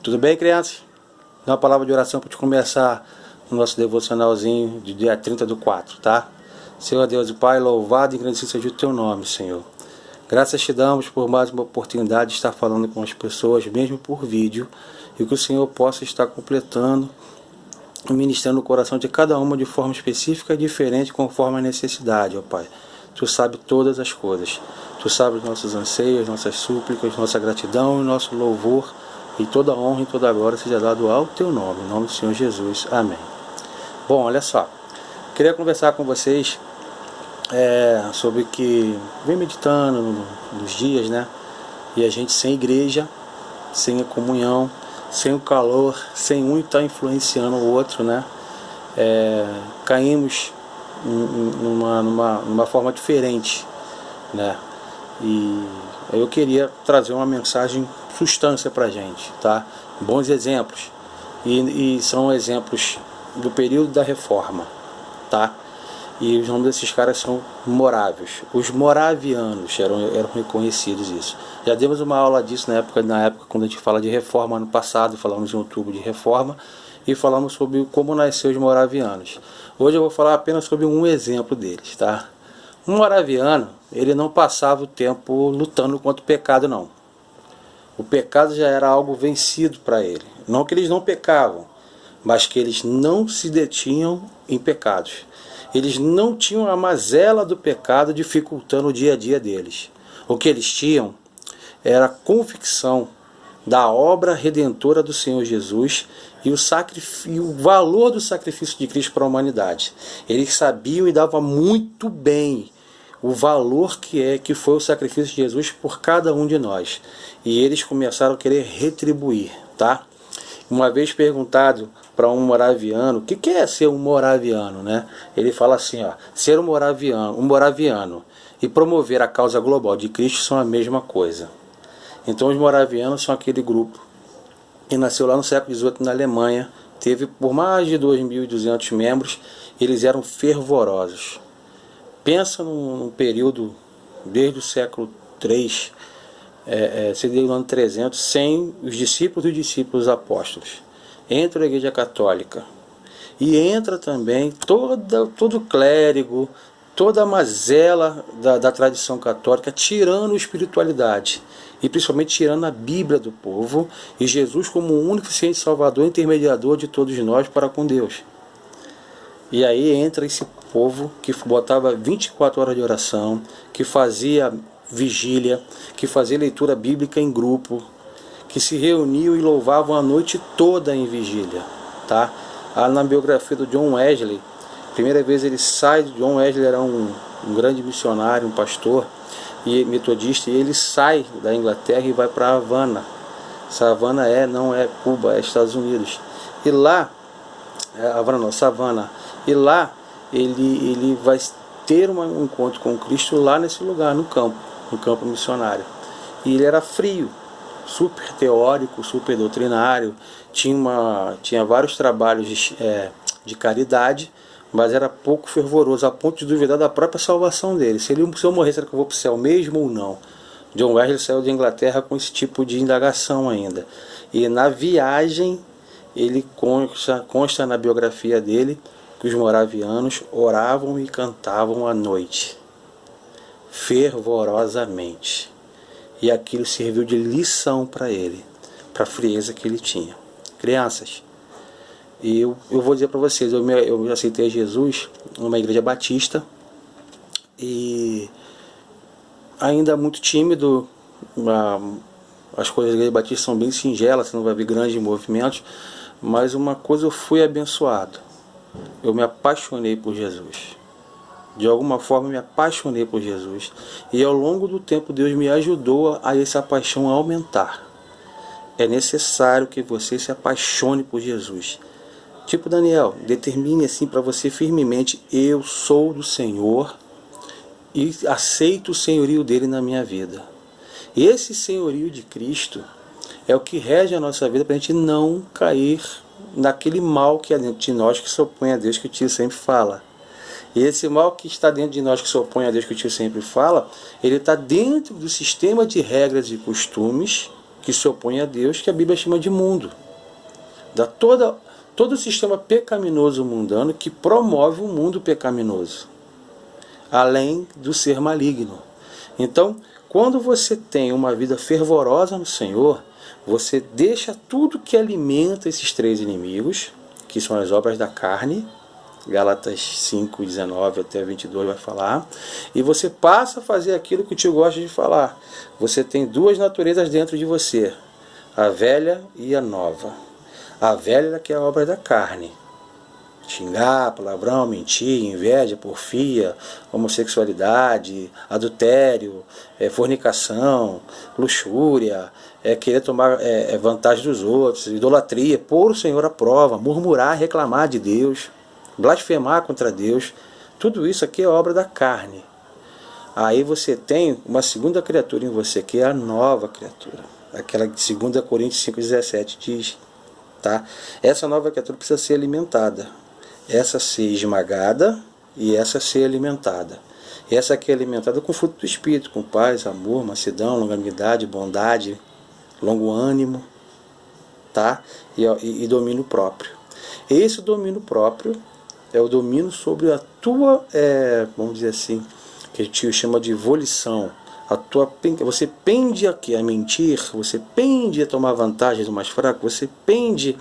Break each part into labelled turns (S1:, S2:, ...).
S1: Tudo bem, crianças? Dá uma palavra de oração para te começar o nosso devocionalzinho de dia 30/4, tá? Senhor Deus e Pai, louvado e engrandecido seja o Teu nome, Senhor. Graças te damos por mais uma oportunidade de estar falando com as pessoas, mesmo por vídeo, e que o Senhor possa estar completando e ministrando o coração de cada uma de forma específica e diferente, conforme a necessidade, ó Pai. Tu sabes todas as coisas. Tu sabes nossos anseios, nossas súplicas, nossa gratidão e nosso louvor, e toda a honra e toda a glória seja dado ao Teu nome, em nome do Senhor Jesus. Amém. Bom, olha só. Queria conversar com vocês sobre que vem meditando nos dias, né? E a gente sem igreja, sem a comunhão, sem o calor, sem um estar influenciando o outro, né? Caímos numa forma diferente, né? E eu queria trazer uma mensagem, substância pra gente, tá? Bons exemplos, e são exemplos do período da Reforma, tá? E os nomes desses caras são morávios. Os moravianos eram reconhecidos isso. Já demos uma aula disso na época quando a gente fala de Reforma ano passado, falamos em outubro de Reforma e falamos sobre como nasceu os moravianos. Hoje eu vou falar apenas sobre um exemplo deles, tá? Um moraviano, ele não passava o tempo lutando contra o pecado, não. O pecado já era algo vencido para ele. Não que eles não pecavam, mas que eles não se detinham em pecados. Eles não tinham a mazela do pecado dificultando o dia a dia deles. O que eles tinham era a convicção da obra redentora do Senhor Jesus e o valor do sacrifício de Cristo para a humanidade. Eles sabiam e davam muito bem o valor que foi o sacrifício de Jesus por cada um de nós. E eles começaram a querer retribuir, tá? Uma vez perguntado para um moraviano, o que é ser um moraviano, né? Ele fala assim, ó, ser um moraviano e promover a causa global de Cristo são a mesma coisa. Então os moravianos são aquele grupo que nasceu lá no século XVIII na Alemanha, teve por mais de 2.200 membros, eles eram fervorosos. Pensa num período desde o século III, seria o ano 300, sem os discípulos e os discípulos apóstolos. Entra a Igreja Católica e entra também todo o clérigo, toda a mazela da tradição católica, tirando a espiritualidade e principalmente tirando a Bíblia do povo e Jesus como o único suficiente Salvador, intermediador de todos nós para com Deus. E aí entra esse povo que botava 24 horas de oração, que fazia vigília, que fazia leitura bíblica em grupo, que se reuniam e louvavam a noite toda em vigília, tá? Na biografia do John Wesley, primeira vez ele sai, John Wesley era um grande missionário, um pastor e metodista, e ele sai da Inglaterra e vai para Havana. Essa Havana não é Cuba, é Estados Unidos. E lá, Savana, e lá ele vai ter um encontro com Cristo lá nesse lugar, no campo missionário. E ele era frio, super teórico, super doutrinário, tinha vários trabalhos de caridade, mas era pouco fervoroso, a ponto de duvidar da própria salvação dele. Se eu morrer, será que eu vou para o céu mesmo ou não? John Wesley saiu da Inglaterra com esse tipo de indagação ainda. E na viagem, ele consta na biografia dele que os moravianos oravam e cantavam à noite, fervorosamente. E aquilo serviu de lição para ele, para a frieza que ele tinha. Crianças, e eu vou dizer para vocês, eu aceitei Jesus numa igreja batista, e ainda muito tímido, as coisas da igreja batista são bem singelas, você não vai ver grandes movimentos, mas uma coisa, eu fui abençoado, eu me apaixonei por Jesus. De alguma forma me apaixonei por Jesus. E ao longo do tempo Deus me ajudou a essa paixão aumentar. É necessário que você se apaixone por Jesus. Tipo Daniel, determine assim para você firmemente: eu sou do Senhor e aceito o senhorio dele na minha vida. Esse senhorio de Cristo é o que rege a nossa vida para a gente não cair naquele mal que é dentro de nós, que se opõe a Deus, que o tio sempre fala. E esse mal que está dentro de nós, que se opõe a Deus, que o tio sempre fala, ele está dentro do sistema de regras e costumes que se opõe a Deus, que a Bíblia chama de mundo. Da todo o sistema pecaminoso mundano que promove o mundo pecaminoso, além do ser maligno. Então, quando você tem uma vida fervorosa no Senhor, você deixa tudo que alimenta esses três inimigos, que são as obras da carne, Gálatas 5, 19 até 22 vai falar, e você passa a fazer aquilo que o tio gosta de falar. Você tem duas naturezas dentro de você, a velha e a nova. A velha, que é a obra da carne: xingar, palavrão, mentir, inveja, porfia, homossexualidade, adultério, fornicação, luxúria, querer tomar vantagem dos outros, idolatria, pôr o Senhor à prova, murmurar, reclamar de Deus, blasfemar contra Deus. Tudo isso aqui é obra da carne. Aí você tem uma segunda criatura em você, que é a nova criatura. Aquela de 2 Coríntios 5,17 diz, tá? Essa nova criatura precisa ser alimentada. Essa ser esmagada e essa ser alimentada. E essa aqui é alimentada com o fruto do Espírito, com paz, amor, mansidão, longanimidade, bondade, longo ânimo, tá? E domínio próprio. Esse domínio próprio é o domínio sobre a tua, vamos dizer assim, que a gente chama de volição. Você pende a mentir, você pende a tomar vantagem do mais fraco, você pende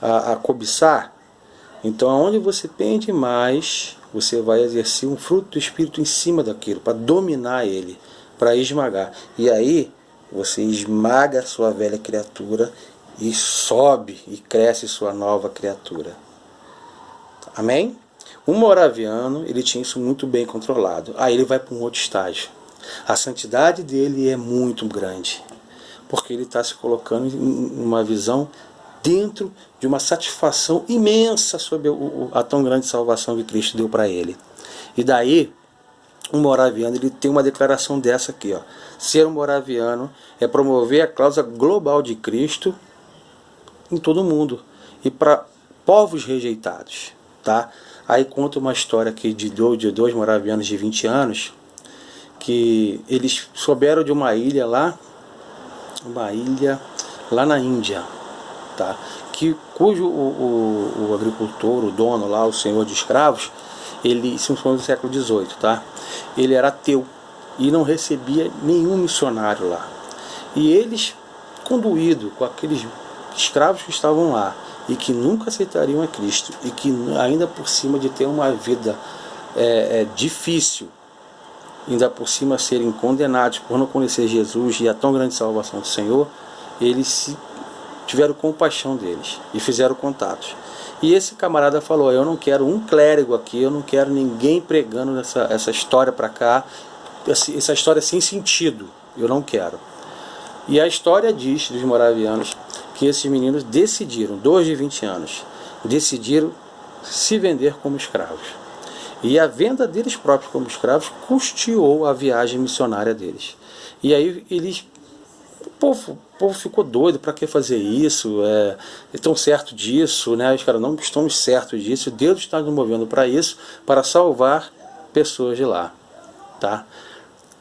S1: a cobiçar. Então, aonde você pende mais, você vai exercer um fruto do Espírito em cima daquilo, para dominar ele, para esmagar. E aí, você esmaga a sua velha criatura e sobe e cresce sua nova criatura. Amém? O moraviano, ele tinha isso muito bem controlado. Aí ele vai para um outro estágio. A santidade dele é muito grande, porque ele está se colocando em uma visão dentro de uma satisfação imensa sobre a tão grande salvação que Cristo deu para ele. E daí, um moraviano, ele tem uma declaração dessa aqui, ó. Ser um moraviano é promover a causa global de Cristo em todo o mundo e para povos rejeitados, tá? Aí conta uma história aqui de dois moravianos de 20 anos, que eles souberam de uma ilha lá na Índia, tá? Cujo o agricultor, o dono lá, o senhor de escravos, isso foi no século XVIII, tá? Ele era ateu e não recebia nenhum missionário lá. E eles, conduídos com aqueles escravos que estavam lá e que nunca aceitariam a Cristo, e que ainda por cima de ter uma vida difícil, ainda por cima serem condenados por não conhecer Jesus e a tão grande salvação do Senhor, eles tiveram compaixão deles e fizeram contatos. E esse camarada falou: eu não quero um clérigo aqui, eu não quero ninguém pregando essa história para cá, essa história sem sentido, eu não quero. E a história diz, dos moravianos, que esses meninos decidiram, 2 de 20 anos, decidiram se vender como escravos. E a venda deles próprios como escravos custeou a viagem missionária deles. E aí o povo ficou doido: para que fazer isso? Estão certo disso, né? Os caras: não estamos certos disso, Deus está nos movendo para isso, para salvar pessoas de lá, tá?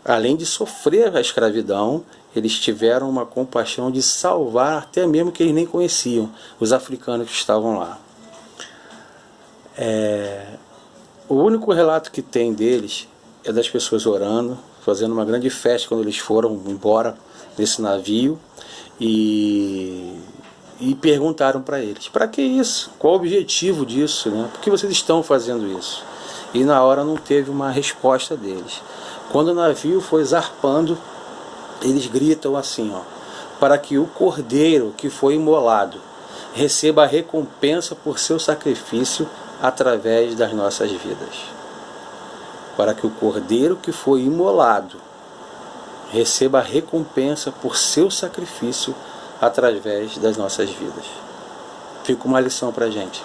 S1: Além de sofrer a escravidão, eles tiveram uma compaixão de salvar até mesmo que eles nem conheciam, os africanos que estavam lá. O único relato que tem deles é das pessoas orando, fazendo uma grande festa quando eles foram embora desse navio, e perguntaram para eles: para que isso? Qual o objetivo disso, né? Por que vocês estão fazendo isso? E na hora não teve uma resposta deles. Quando o navio foi zarpando, eles gritam assim, ó: para que o cordeiro que foi imolado receba a recompensa por seu sacrifício através das nossas vidas. Para que o cordeiro que foi imolado receba a recompensa por seu sacrifício através das nossas vidas. Fica uma lição para a gente.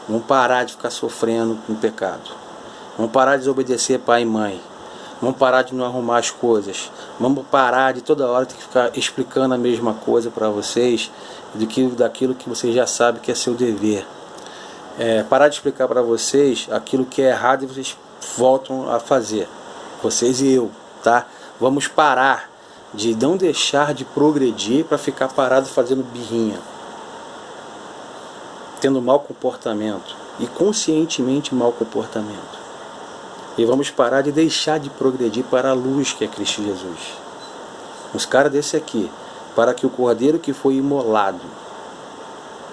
S1: Vamos parar de ficar sofrendo com o pecado. Vamos parar de desobedecer pai e mãe. Vamos parar de não arrumar as coisas. Vamos parar de toda hora ter que ficar explicando a mesma coisa para vocês, daquilo que vocês já sabem que é seu dever. Parar de explicar para vocês aquilo que é errado e vocês voltam a fazer. Vocês e eu, tá? Vamos parar de não deixar de progredir para ficar parado fazendo birrinha, tendo mau comportamento e conscientemente mau comportamento. E vamos parar de deixar de progredir para a luz que é Cristo Jesus. Uns caras desse aqui, para que o cordeiro que foi imolado,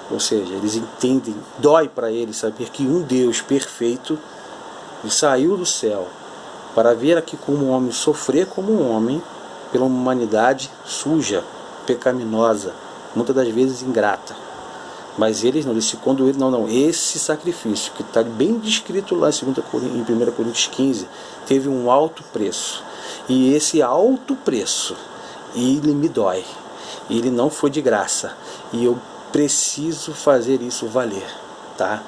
S1: ou seja, eles entendem, dói para eles saber que um Deus perfeito saiu do céu para vir aqui como um homem, sofrer como um homem pela humanidade suja, pecaminosa, muitas das vezes ingrata. Mas eles não, esse sacrifício que está bem descrito lá em 1 Coríntios 15, teve um alto preço. E esse alto preço, ele me dói. Ele não foi de graça. E eu preciso fazer isso valer, tá?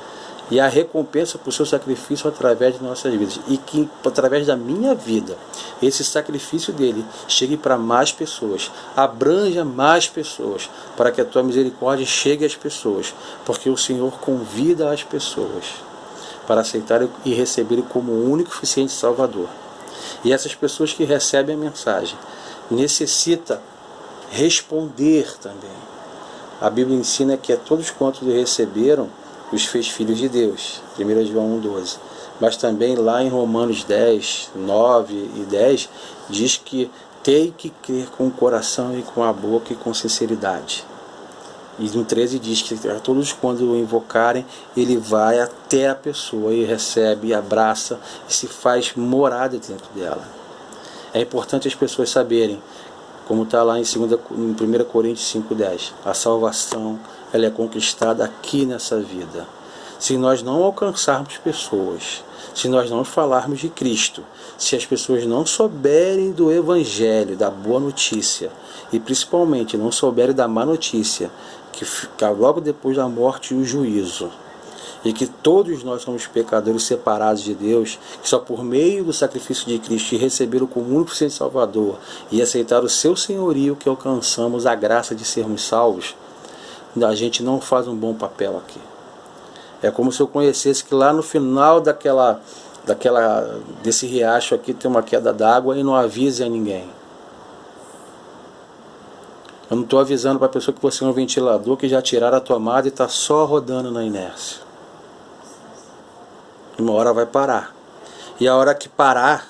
S1: E a recompensa por seu sacrifício através de nossas vidas. E que através da minha vida, esse sacrifício dele chegue para mais pessoas, abranja mais pessoas, para que a tua misericórdia chegue às pessoas. Porque o Senhor convida as pessoas para aceitar e receber como o único e suficiente Salvador. E essas pessoas que recebem a mensagem necessitam responder também. A Bíblia ensina que a todos quantos receberam, os fez filhos de Deus, 1 João 1,12. Mas também lá em Romanos 10, 9 e 10, diz que tem que crer com o coração e com a boca e com sinceridade. E no 13 diz que a todos quando o invocarem, ele vai até a pessoa e recebe, e abraça e se faz morada dentro dela. É importante as pessoas saberem, como está lá em 1 Coríntios 5,10, a salvação ela é conquistada aqui nessa vida. Se nós não alcançarmos pessoas, se nós não falarmos de Cristo, se as pessoas não souberem do Evangelho, da boa notícia, e principalmente não souberem da má notícia, que fica logo depois da morte e o juízo, e que todos nós somos pecadores separados de Deus, que só por meio do sacrifício de Cristo e receber o como único ser Salvador e aceitar o seu senhorio que alcançamos a graça de sermos salvos, a gente não faz um bom papel aqui. É como se eu conhecesse que lá no final desse riacho aqui tem uma queda d'água e não avise a ninguém. Eu não estou avisando para a pessoa que você é um ventilador que já tiraram a tomada e está só rodando na inércia. Uma hora vai parar. E a hora que parar,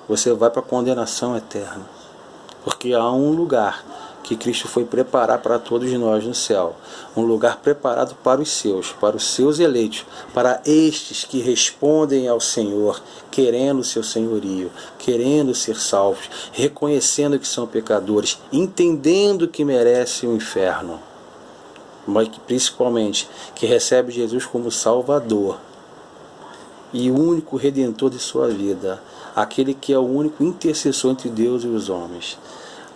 S1: você vai para a condenação eterna. Porque há um lugar que Cristo foi preparar para todos nós no céu. Um lugar preparado para os seus eleitos, para estes que respondem ao Senhor, querendo o seu senhorio, querendo ser salvos, reconhecendo que são pecadores, entendendo que merecem o inferno, mas principalmente que recebe Jesus como Salvador e o único Redentor de sua vida, aquele que é o único intercessor entre Deus e os homens,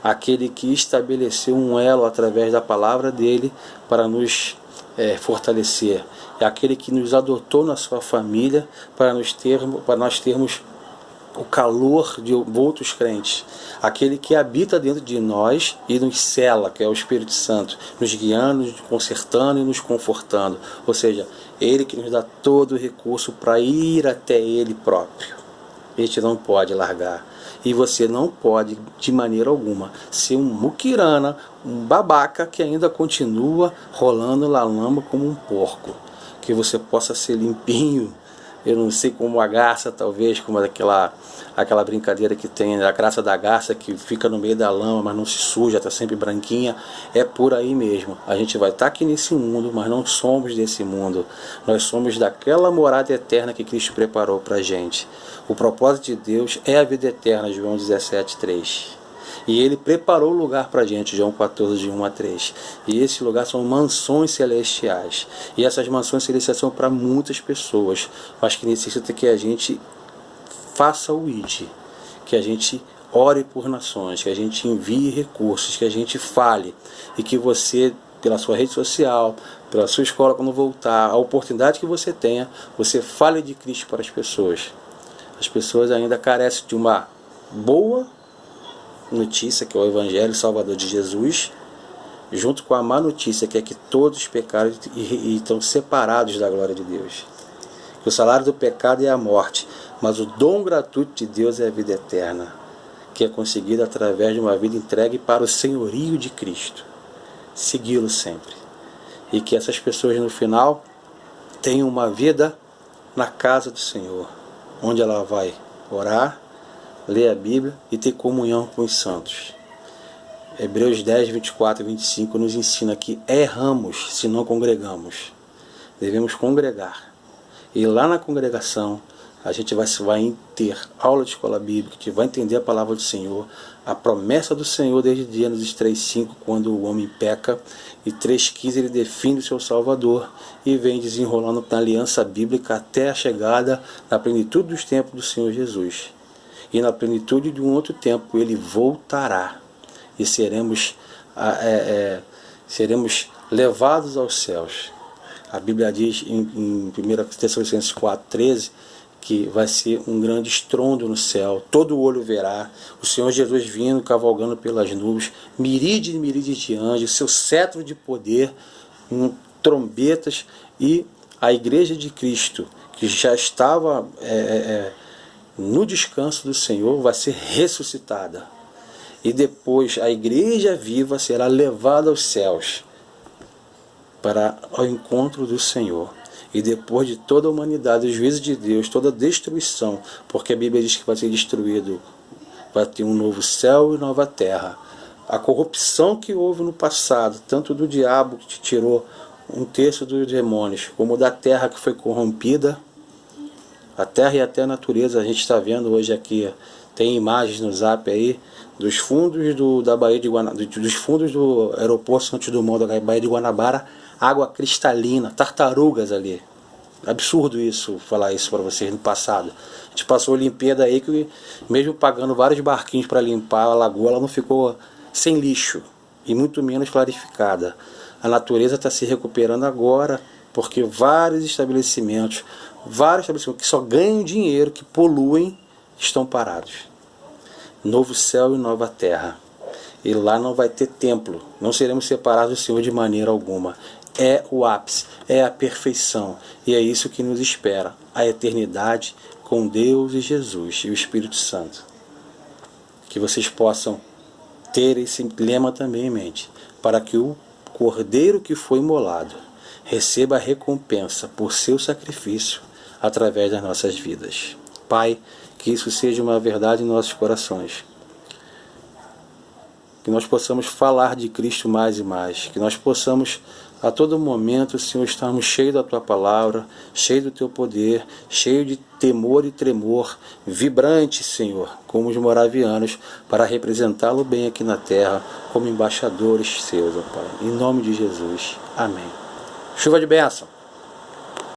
S1: aquele que estabeleceu um elo através da palavra dele para nos fortalecer, é aquele que nos adotou na sua família para nós termos o calor de outros crentes, aquele que habita dentro de nós e nos cela, que é o Espírito Santo, nos guiando, nos consertando e nos confortando, ou seja, ele que nos dá todo o recurso para ir até ele próprio. A gente não pode largar. E você não pode, de maneira alguma, ser um muquirana, um babaca que ainda continua rolando na lama como um porco. Que você possa ser limpinho, eu não sei, como a garça, talvez, como aquela brincadeira que tem, a graça da garça que fica no meio da lama, mas não se suja, está sempre branquinha. É por aí mesmo. A gente vai estar aqui nesse mundo, mas não somos desse mundo. Nós somos daquela morada eterna que Cristo preparou para a gente. O propósito de Deus é a vida eterna, João 17:3. E ele preparou o lugar para a gente, João 14, de 1 a 3. E esse lugar são mansões celestiais. E essas mansões celestiais são para muitas pessoas, mas que necessita que a gente faça o ID, que a gente ore por nações, que a gente envie recursos, que a gente fale, e que você, pela sua rede social, pela sua escola, quando voltar, a oportunidade que você tenha, você fale de Cristo para as pessoas. As pessoas ainda carecem de uma boa notícia, que é o Evangelho Salvador de Jesus, junto com a má notícia, que é que todos pecaram e estão separados da glória de Deus. Que o salário do pecado é a morte, mas o dom gratuito de Deus é a vida eterna. que é conseguida através de uma vida entregue para o senhorio de Cristo. Segui-lo sempre. E que essas pessoas no final tenham uma vida na casa do Senhor, onde ela vai orar, ler a Bíblia e ter comunhão com os santos. Hebreus 10, 24 e 25 nos ensina que erramos se não congregamos. Devemos congregar. E lá na congregação a gente vai ter aula de escola bíblica, a gente vai entender a palavra do Senhor, a promessa do Senhor desde Gênesis 3:5, quando o homem peca, e 3:15 ele define o seu Salvador e vem desenrolando na aliança bíblica até a chegada na plenitude dos tempos do Senhor Jesus. E na plenitude de um outro tempo ele voltará e seremos levados aos céus. A Bíblia diz em 1 Tessalonicenses 4:13 que vai ser um grande estrondo no céu, todo olho verá o Senhor Jesus vindo, cavalgando pelas nuvens, miríades e miríades de anjos, seu cetro de poder, trombetas, e a igreja de Cristo, que já estava no descanso do Senhor, vai ser ressuscitada. E depois a igreja viva será levada aos céus para o encontro do Senhor. E depois de toda a humanidade, os juízos de Deus, toda a destruição, porque a Bíblia diz que vai ser destruído, vai ter um novo céu e nova terra. A corrupção que houve no passado, tanto do diabo que te tirou 1/3 dos demônios, como da terra que foi corrompida, a terra e até a natureza, a gente está vendo hoje aqui, tem imagens no Zap aí, dos fundos da Baía de Guanabara, dos fundos do aeroporto Santos Dumont da Baía de Guanabara, água cristalina, tartarugas ali. Absurdo isso, falar isso para vocês no passado. A gente passou a Olimpíada aí que, mesmo pagando vários barquinhos para limpar a lagoa, ela não ficou sem lixo e muito menos clarificada. A natureza está se recuperando agora porque vários estabelecimentos que só ganham dinheiro, que poluem, estão parados. Novo céu e nova terra. E lá não vai ter templo. Não seremos separados do Senhor de maneira alguma. É o ápice, é a perfeição. E é isso que nos espera. A eternidade com Deus e Jesus e o Espírito Santo. Que vocês possam ter esse lema também em mente. Para que o Cordeiro que foi imolado receba a recompensa por seu sacrifício através das nossas vidas. Pai, que isso seja uma verdade em nossos corações. Que nós possamos falar de Cristo mais e mais. Que nós possamos, a todo momento, Senhor, estarmos cheios da Tua palavra, cheios do Teu poder, cheios de temor e tremor, vibrante, Senhor, como os moravianos, para representá-lo bem aqui na terra, como embaixadores seus, ó Pai. Em nome de Jesus. Amém. Chuva de bênção.